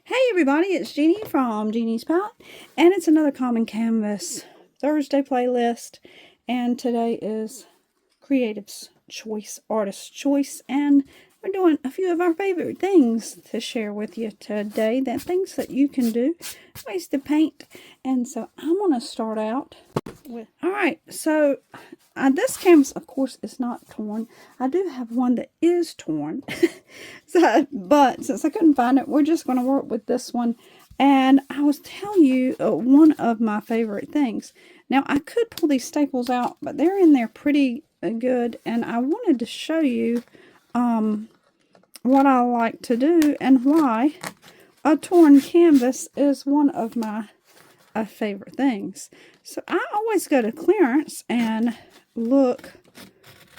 Hey everybody, it's Jeannie from Jeannie's Palette, and it's another Common Canvas Thursday playlist, and today is Creative's Choice, Artist's Choice, and we're doing a few of our favorite things to share with you today, that things that you can do, ways to paint, and so I'm going to start out with, alright, so this canvas, of course, is not torn. I do have one that is torn. But since I couldn't find it, we're just going to work with this one. And I was telling you one of my favorite things. Now, I could pull these staples out, but they're in there pretty good. And I wanted to show you what I like to do and why a torn canvas is one of my favorite things. So I always go to clearance and look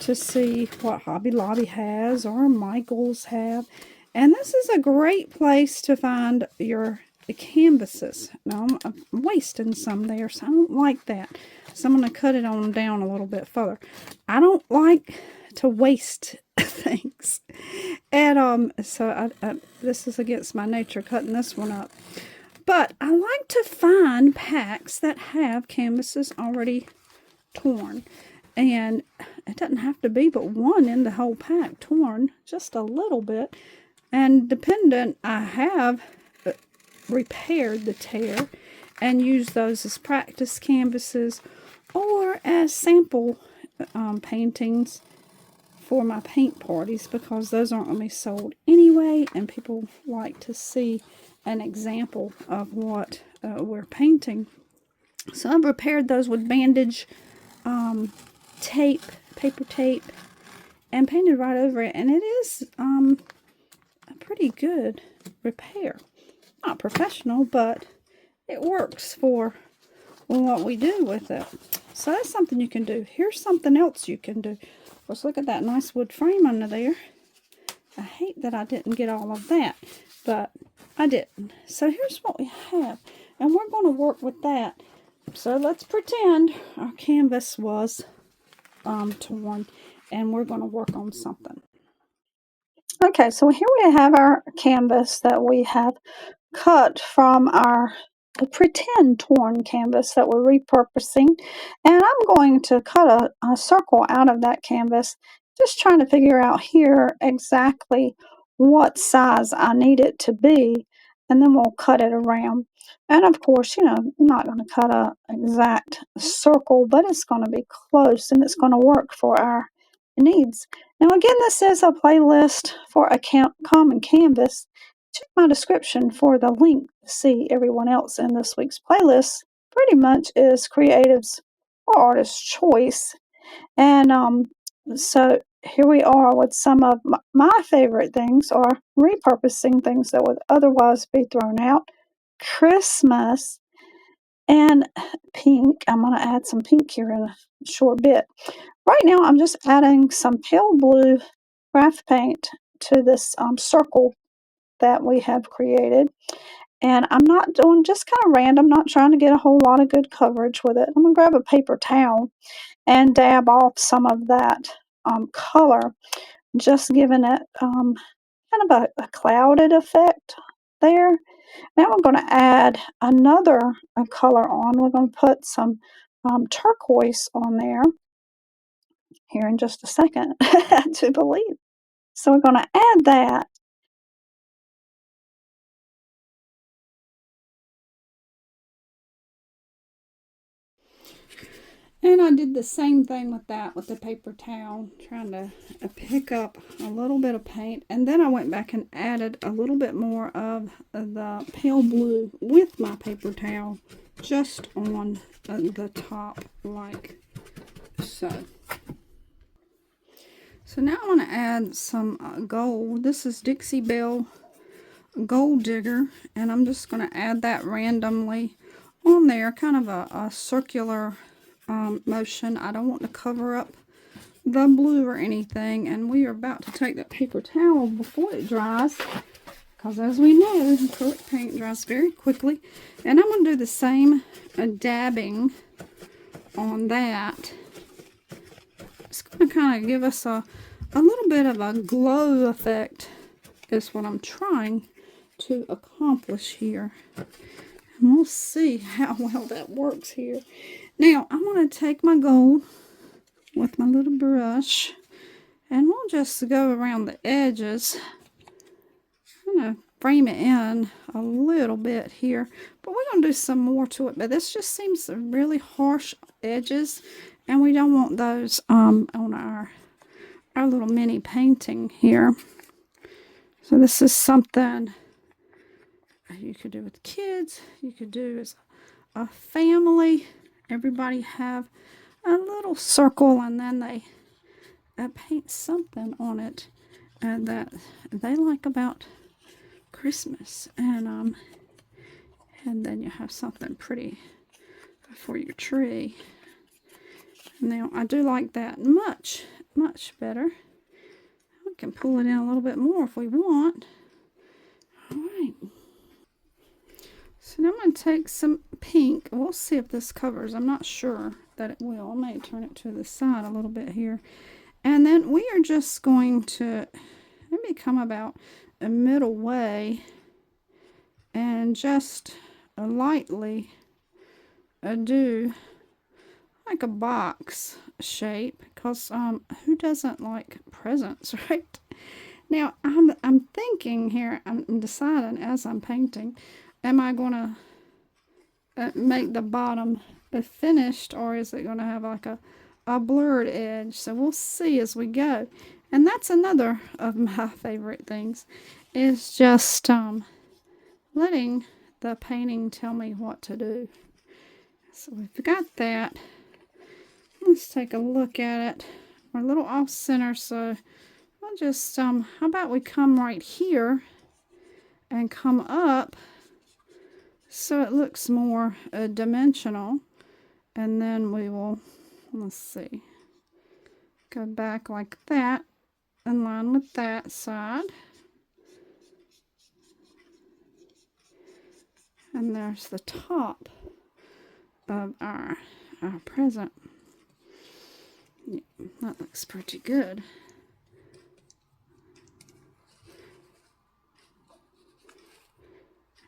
to see what Hobby Lobby has or Michael's have. And this is a great place to find your canvases. Now, I'm wasting some there, so I don't like that. So I'm going to cut it on down a little bit further. I don't like to waste things. And so this is against my nature, cutting this one up. But I like to find packs that have canvases already torn. And it doesn't have to be but one in the whole pack torn, just a little bit. And dependent, I have repaired the tear and used those as practice canvases or as sample paintings for my paint parties, because those aren't going to be sold anyway, and people like to see an example of what we're painting. So I've repaired those with bandage tape, paper tape, and painted right over it, and it is a pretty good repair. Not professional, but it works for what we do with it. So that's something you can do. Here's something else you can do. Let's look at that nice wood frame under there. I hate that I didn't get all of that, but I didn't. So here's what we have, and we're going to work with that. So let's pretend our canvas was torn, and we're going to work on something. Okay, so here we have our canvas that we have cut from our pretend torn canvas that we're repurposing, and I'm going to cut a circle out of that canvas, just trying to figure out here exactly what size I need it to be, and then we'll cut it around. And of course, you know, I'm not going to cut an exact circle, but it's going to be close and it's going to work for our needs. Now again, this is a playlist for a common canvas. Check my description for the link to see everyone else in this week's playlist. Pretty much is Creative's or Artist's Choice. And so here we are with some of my favorite things, or repurposing things that would otherwise be thrown out. Christmas and pink. I'm going to add some pink here in a short bit. Right now, I'm just adding some pale blue craft paint to this circle that we have created. And I'm not doing, just kind of random, not trying to get a whole lot of good coverage with it. I'm going to grab a paper towel and dab off some of that color, just giving it kind of a clouded effect there. Now we're going to add another color on. We're going to put some turquoise on there here in just a second, to believe. So we're going to add that. And I did the same thing with that, with the paper towel, trying to pick up a little bit of paint. And then I went back and added a little bit more of the pale blue with my paper towel, just on the top, like so. So now I want to add some gold. This is Dixie Belle Gold Digger, and I'm just going to add that randomly on there, kind of a circular motion. I don't want to cover up the blue or anything, and we are about to take that paper towel before it dries, because as we know, acrylic paint dries very quickly. And I'm going to do the same dabbing on that. It's going to kind of give us a little bit of a glow effect, is what I'm trying to accomplish here. And we'll see how well that works here. Now, I'm going to take my gold with my little brush, and we'll just go around the edges. I'm going to frame it in a little bit here, but we're going to do some more to it. But this just seems really harsh edges, and we don't want those on our little mini painting here. So this is something you could do with kids. You could do as a family. Everybody have a little circle, and then they paint something on it that they like about Christmas, and then you have something pretty for your tree. Now I do like that much better. We can pull it in a little bit more if we want. All right. So now I'm going to take some pink. We'll see if this covers. I'm not sure that it will. I may turn it to the side a little bit here. And then we are just going to maybe come about a middle way and just lightly do like a box shape, because who doesn't like presents, right? Now I'm thinking here, I'm deciding as I'm painting, am I going to make the bottom finished, or is it going to have like a blurred edge? So we'll see as we go. And that's another of my favorite things, is just letting the painting tell me what to do. So we've got that. Let's take a look at it. We're a little off center, so I'll just how about we come right here and come up so it looks more dimensional, and then we will, let's see, go back like that in line with that side. And there's the top of our present. Yeah, that looks pretty good.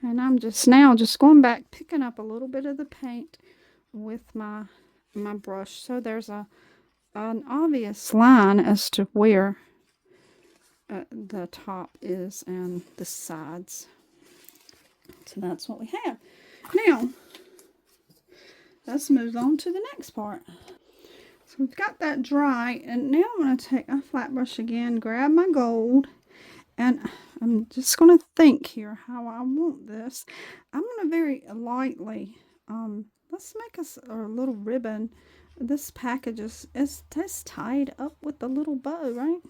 And I'm just now going back, picking up a little bit of the paint with my brush. So there's an obvious line as to where the top is and the sides. So that's what we have. Now, let's move on to the next part. So we've got that dry, and now I'm going to take a flat brush again, grab my gold, and I'm just going to think here how I want this. I'm going to very lightly, let's make us a little ribbon. This package is tied up with a little bow, right?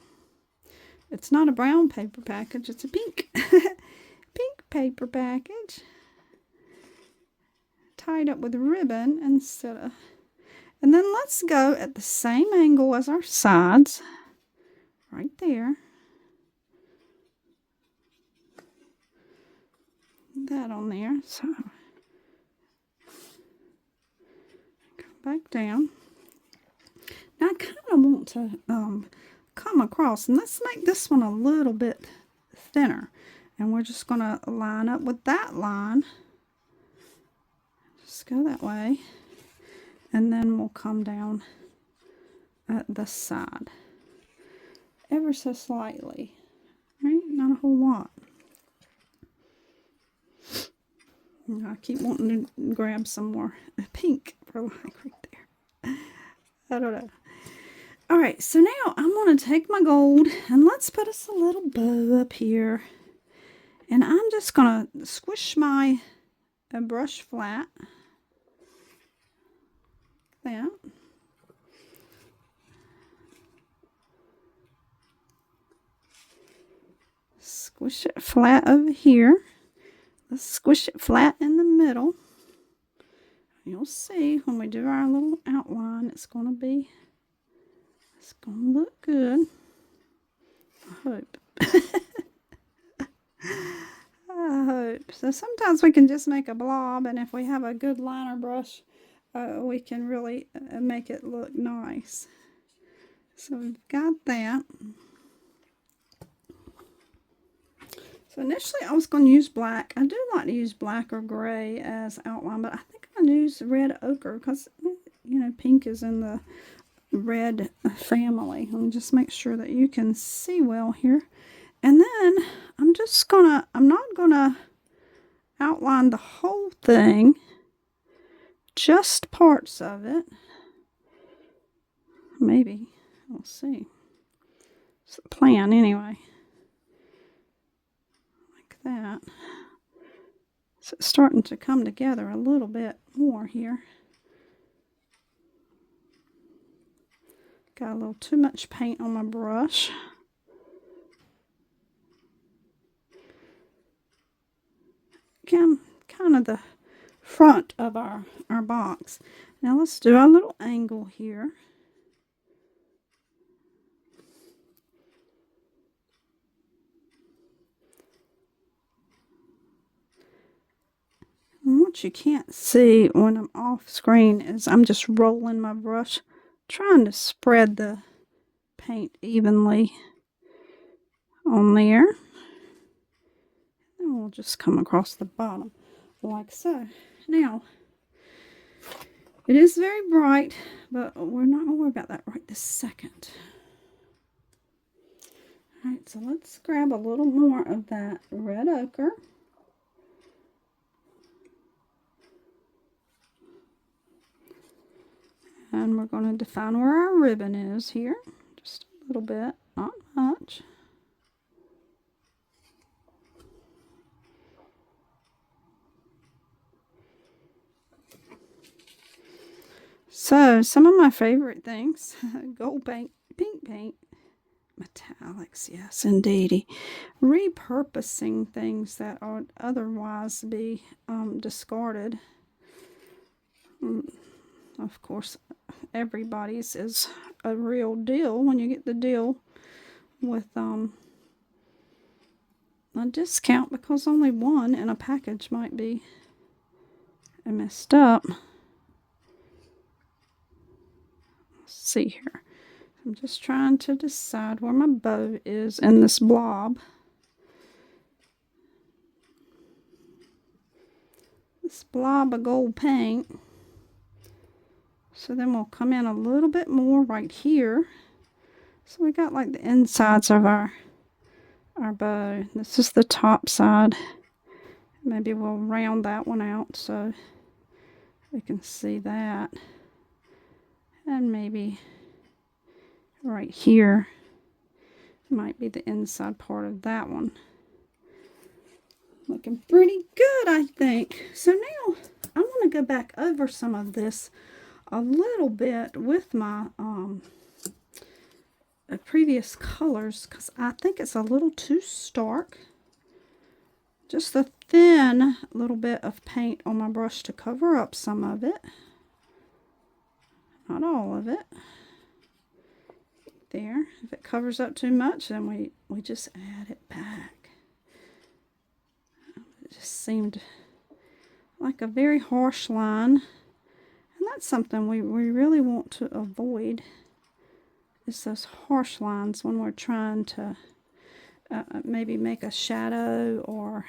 It's not a brown paper package, it's a pink. Pink paper package tied up with ribbon instead of, and then let's go at the same angle as our sides right there. That on there. So go back down. Now I kind of want to come across, and let's make this one a little bit thinner. And we're just going to line up with that line. Just go that way. And then we'll come down at the side. Ever so slightly. Right? Not a whole lot. I keep wanting to grab some more pink for like right there. I don't know. Alright, so now I'm going to take my gold and let's put us a little bow up here. And I'm just going to squish my brush flat. Like that. Squish it flat over here. Let's squish it flat in the middle. You'll see when we do our little outline, it's going to look good. I hope. I hope. So sometimes we can just make a blob, and if we have a good liner brush, we can really make it look nice. So we've got that. So initially I was going to use black. I do like to use black or gray as outline, but I think I'll use red ochre because, you know, pink is in the red family. Let me just make sure that you can see well here. And then I'm not gonna outline the whole thing, just parts of it. Maybe, we'll see. It's the plan anyway. Like that. So it's starting to come together a little bit more here. Got a little too much paint on my brush. Again, kind of the front of our box. Now let's do our little angle here. And what you can't see when I'm off screen is I'm just rolling my brush, trying to spread the paint evenly on there. And we'll just come across the bottom like so. Now, it is very bright, but we're not going to worry about that right this second. Alright, so let's grab a little more of that red ochre. And we're going to define where our ribbon is here. Just a little bit, not much. So, some of my favorite things, gold paint, pink paint, metallics, yes, indeedy. Repurposing things that would otherwise be discarded. Of course, everybody's is a real deal when you get the deal with a discount, because only one in a package might be messed up. Let's see here. I'm just trying to decide where my bow is in this blob. This blob of gold paint. So then we'll come in a little bit more right here. So we got like the insides of our bow. This is the top side. Maybe we'll round that one out so we can see that. And maybe right here might be the inside part of that one. Looking pretty good, I think. So now I want to go back over some of this a little bit with my previous colors, because I think it's a little too stark. Just a thin little bit of paint on my brush to cover up some of it. Not all of it. There. If it covers up too much, then we just add it back. It just seemed like a very harsh line. And that's something we really want to avoid, is those harsh lines when we're trying to maybe make a shadow or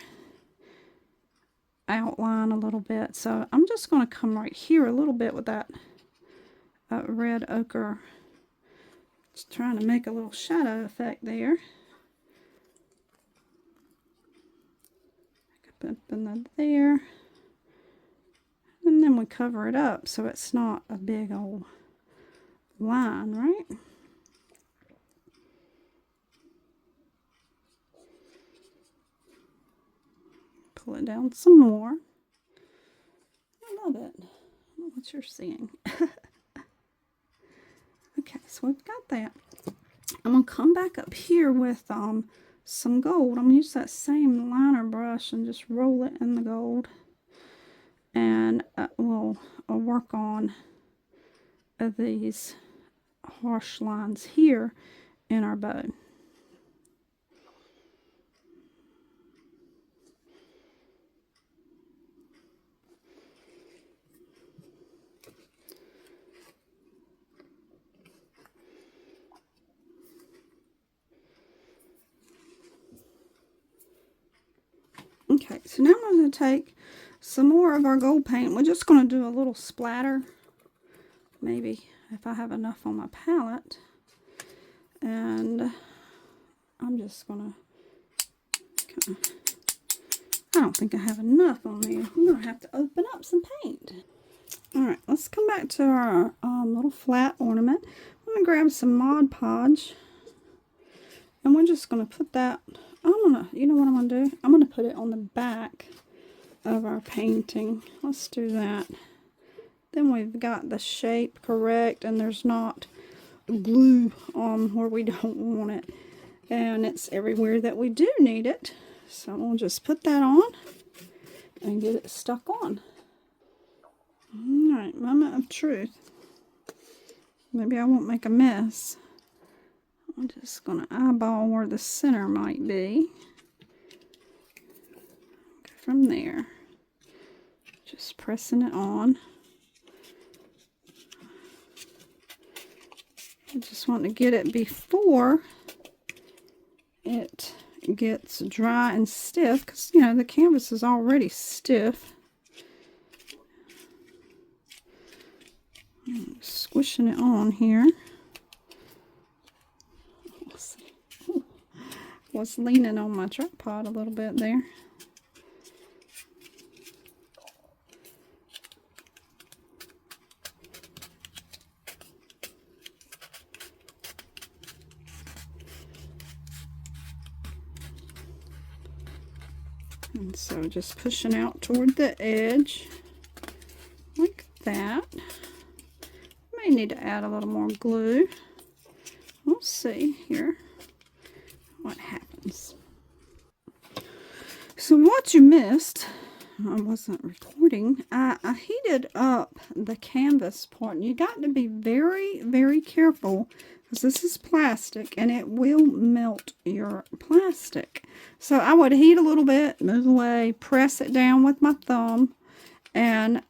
outline a little bit. So I'm just going to come right here a little bit with that red ochre. Just trying to make a little shadow effect there. Up in there. And then we cover it up so it's not a big old line, right? Pull it down some more. I love it. I don't know what you're seeing. Okay, so we've got that. I'm going to come back up here with some gold. I'm going to use that same liner brush and just roll it in the gold. And we'll work on these harsh lines here in our bow. Okay, so now I'm going to take some more of our gold paint. We're just going to do a little splatter, maybe if I have enough on my palette. And I'm just going to, I don't think I have enough on there. I'm going to have to open up some paint. All right, let's come back to our little flat ornament. I'm going to grab some Mod Podge. And we're just going to put that, you know what I'm going to do? I'm going to put it on the back of our painting. Let's do that. Then we've got the shape correct and there's not glue on where we don't want it. And it's everywhere that we do need it. So we'll just put that on and get it stuck on. Alright, moment of truth. Maybe I won't make a mess. I'm just going to eyeball where the center might be. Go from there. Just pressing it on. I just want to get it before it gets dry and stiff, because you know the canvas is already stiff. I'm squishing it on here. Was leaning on my tripod a little bit there. And so just pushing out toward the edge like that. May need to add a little more glue. We'll see here what happens. So what you missed, I wasn't recording, I heated up the canvas part. And you got to be very, very careful because this is plastic and it will melt your plastic. So I would heat a little bit, move away, press it down with my thumb, and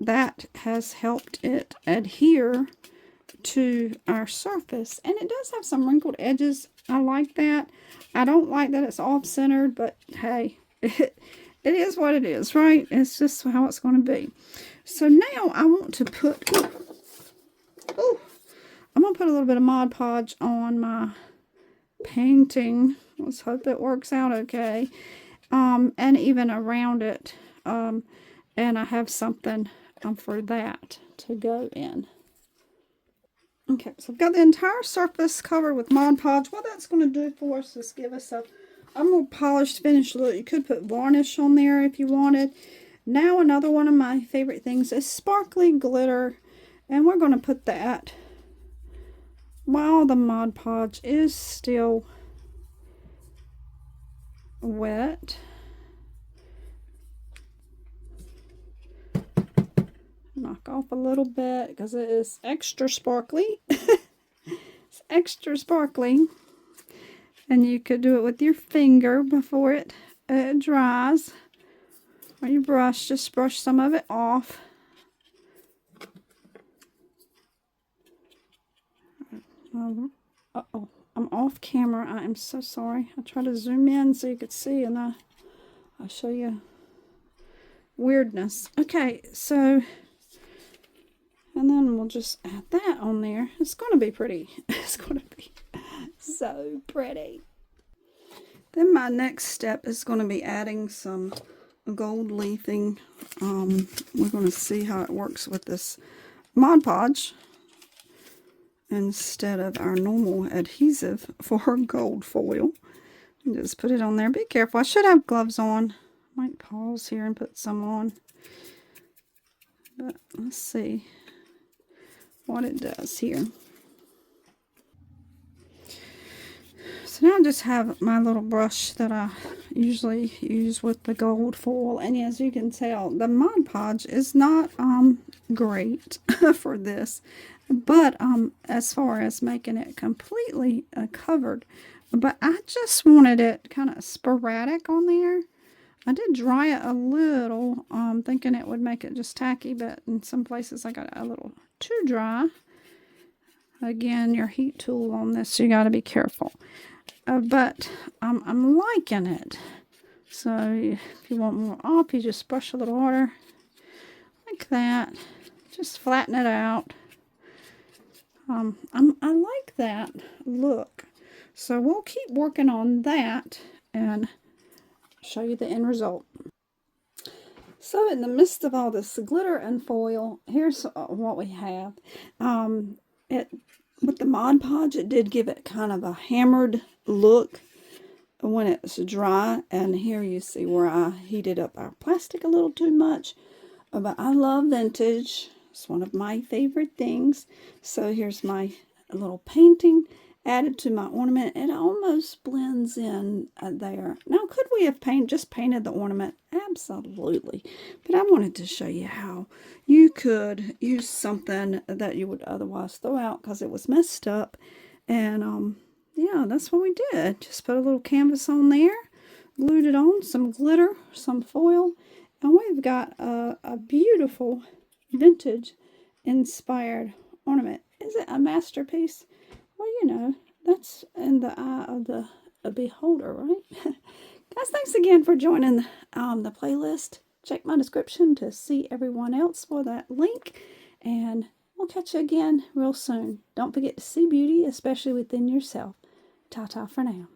that has helped it adhere to our surface. And it does have some wrinkled edges. I like that. I don't like that it's off-centered, but hey, it is what it is, right? It's just how it's going to be. So now I want to put, I'm going to put a little bit of Mod Podge on my painting. Let's hope it works out okay. And even around it. And I have something for that to go in. Okay, so I've got the entire surface covered with Mod Podge. What that's going to do for us is give us a more polished finished look. You could put varnish on there if you wanted. Now another one of my favorite things is sparkly glitter. And we're going to put that while the Mod Podge is still wet. Knock off a little bit because it is extra sparkly. It's extra sparkly. And you could do it with your finger before it dries. Or your brush, just brush some of it off. Uh-oh, I'm off camera. I am so sorry. I try to zoom in so you could see, and I'll show you weirdness. Okay, so, and then we'll just add that on there. It's going to be pretty. It's going to be so pretty. Then my next step is going to be adding some gold leafing. We're going to see how it works with this Mod Podge instead of our normal adhesive for gold foil. Just put it on there. Be careful. I should have gloves on. Might pause here and put some on. But let's see what it does here. So now I just have my little brush that I usually use with the gold foil. And as you can tell, the Mod Podge is not great for this. But as far as making it completely covered. But I just wanted it kind of sporadic on there. I did dry it a little, thinking it would make it just tacky. But in some places I got it a little too dry. Again, your heat tool on this, you got to be careful. But I'm liking it So if you want more off, you just brush a little harder like that. Just flatten it out. I like that look. So we'll keep working on that and show you the end result. So in the midst of all this glitter and foil, here's what we have. With the Mod Podge, it did give it kind of a hammered look when it's dry. And here you see where I heated up our plastic a little too much. But I love vintage. It's one of my favorite things. So here's my little painting added to my ornament. It almost blends in there. Now, could we have just painted the ornament? Absolutely. But I wanted to show you how you could use something that you would otherwise throw out because it was messed up. And yeah, that's what we did. Just put a little canvas on there, glued it on, some glitter, some foil, and we've got a beautiful vintage inspired ornament. Is it a masterpiece? Well, you know, that's in the eye of the beholder, right? Guys, thanks again for joining the playlist. Check my description to see everyone else for that link. And we'll catch you again real soon. Don't forget to see beauty, especially within yourself. Ta-ta for now.